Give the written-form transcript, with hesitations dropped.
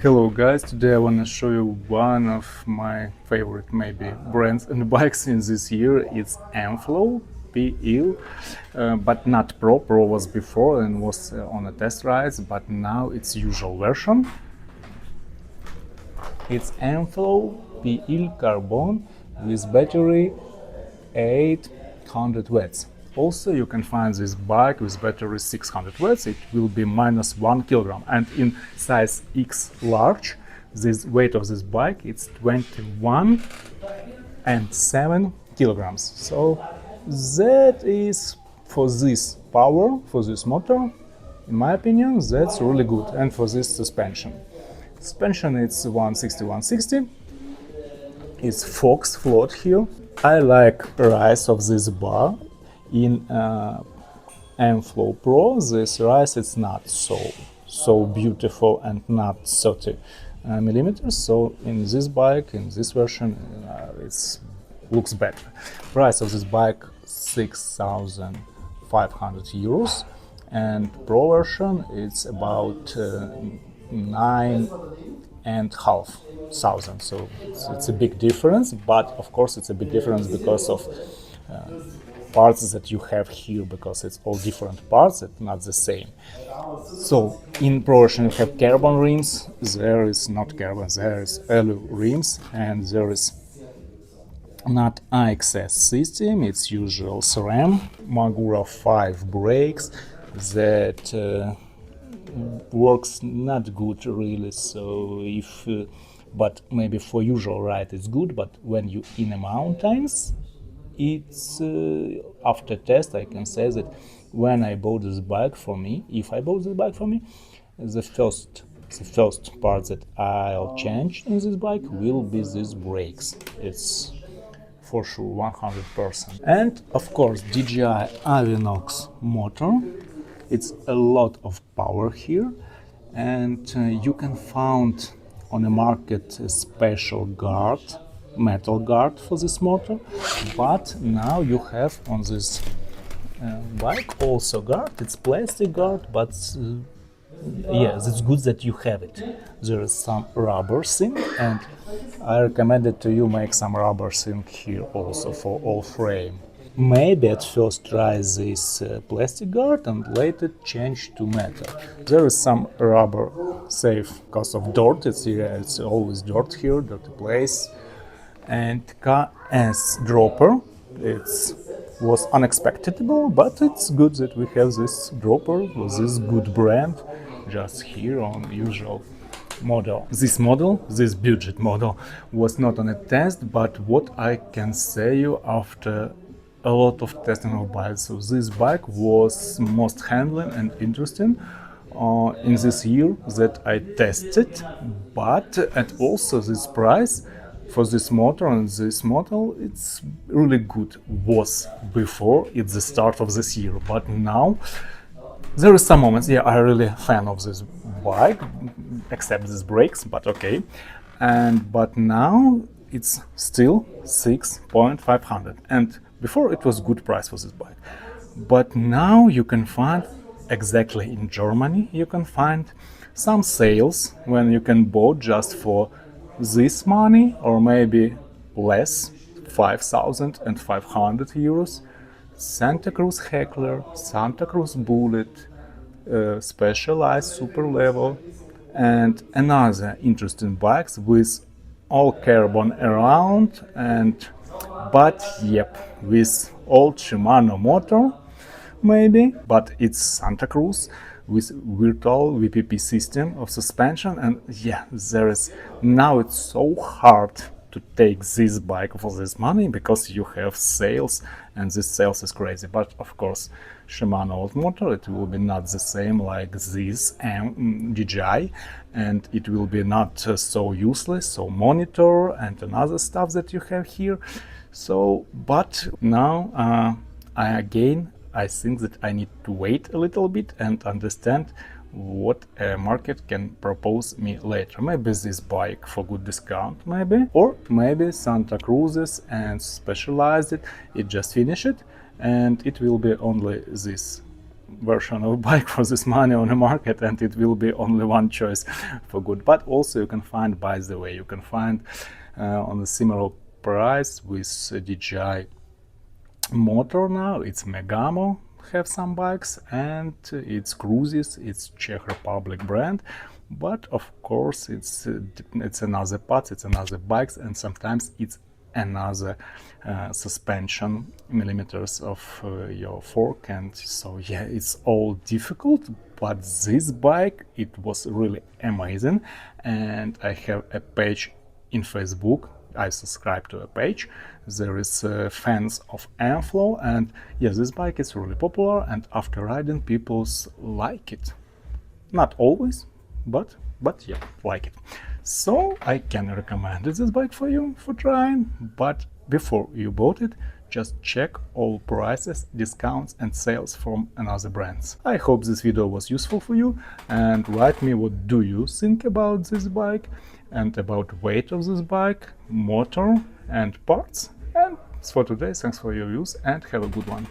Hello guys, today I want to show you one of my favorite maybe brands and bikes in this year. It's Ampflow PL, but not Pro. Pro was before and was on a test rides, but now it's usual version. It's Ampflow PL Carbon with battery 800 watts. Also, you can find this bike with battery 600 watts. It will be minus 1 kilogram. And in size X large, this weight of this bike it's 21 and 7 kilograms. So that is for this power, for this motor, in my opinion, that's really good. And for this suspension. Suspension it's 160. It's Fox float here. I like rise of this bar. In Ampflow Pro, this rise is not so beautiful and not 30 millimeters. So in this bike, in this version, it looks better. Price of this bike 6,500 euros, and Pro version it's about 9,500. So it's a big difference, but of course it's a big difference because of parts that you have here, because it's all different parts that not the same. So in Pro version you have carbon rims, there is not carbon, there is alu rims, and there is not IXS system, it's usual SRAM. Magura 5 brakes that works not good really, so if but maybe for usual ride it's good, but when you in the mountains it's after test I can say that when I bought this bike for me, if I bought this bike for me, the first part that I'll change in this bike will be these brakes. It's for sure 100%. And of course DJI Avinox motor, it's a lot of power here, and you can find on the market a special guard, metal guard for this motor, but now you have on this bike also guard. It's plastic guard, but yes, it's good that you have it. There is some rubber thing, and I recommended to you make some rubber thing here also for all frame. Maybe at first try this plastic guard and later change to metal. There is some rubber safe because of dirt. It's always dirt here, dirty place. And KS dropper, it was unexpected, but it's good that we have this dropper with this good brand just here on usual model. This budget model was not on a test, but what I can say you after a lot of testing of bikes, so this bike was most handling and interesting in this year that I tested, but at also this price for this motor and this model, it's really good. Was before it's the start of this year, but now there is some moments. Yeah, I'm really a fan of this bike, except these brakes, but okay. But now it's still 6,500, and before it was good price for this bike. But now you can find exactly in Germany you can find some sales when you can buy just for this money or maybe less, 5,500 euros. Santa Cruz Heckler, Santa Cruz Bullet, Specialized Super Level, and another interesting bikes with all carbon around, and but yep, with old Shimano motor maybe, but it's Santa Cruz with virtual VPP system of suspension. And yeah, there is now it's so hard to take this bike for this money because you have sales, and this sales is crazy. But of course Shimano old motor, it will be not the same like this DJI, and it will be not so useless, so monitor and another stuff that you have here. So but now I think that I need to wait a little bit and understand what a market can propose me later. Maybe this bike for good discount, maybe, or maybe Santa Cruz's and Specialized it just finish it, and it will be only this version of bike for this money on the market, and it will be only one choice for good. But also you can find, by the way, you can find on a similar price with DJI motor now. It's Megamo have some bikes, and it's Cruises, it's Czech Republic brand. But of course it's another parts, it's another bikes, and sometimes it's another suspension millimeters of your fork. And so yeah, it's all difficult, but this bike, it was really amazing. And I have a page in Facebook, I subscribe to a page. There is fans of Airflow, and yes, this bike is really popular, and after riding people like it. Not always, but yeah, like it. So I can recommend this bike for you for trying. But before you bought it, just check all prices, discounts and sales from another brands. I hope this video was useful for you, and write me what do you think about this bike and about weight of this bike, motor and parts. And that's for today. Thanks for your views and have a good one.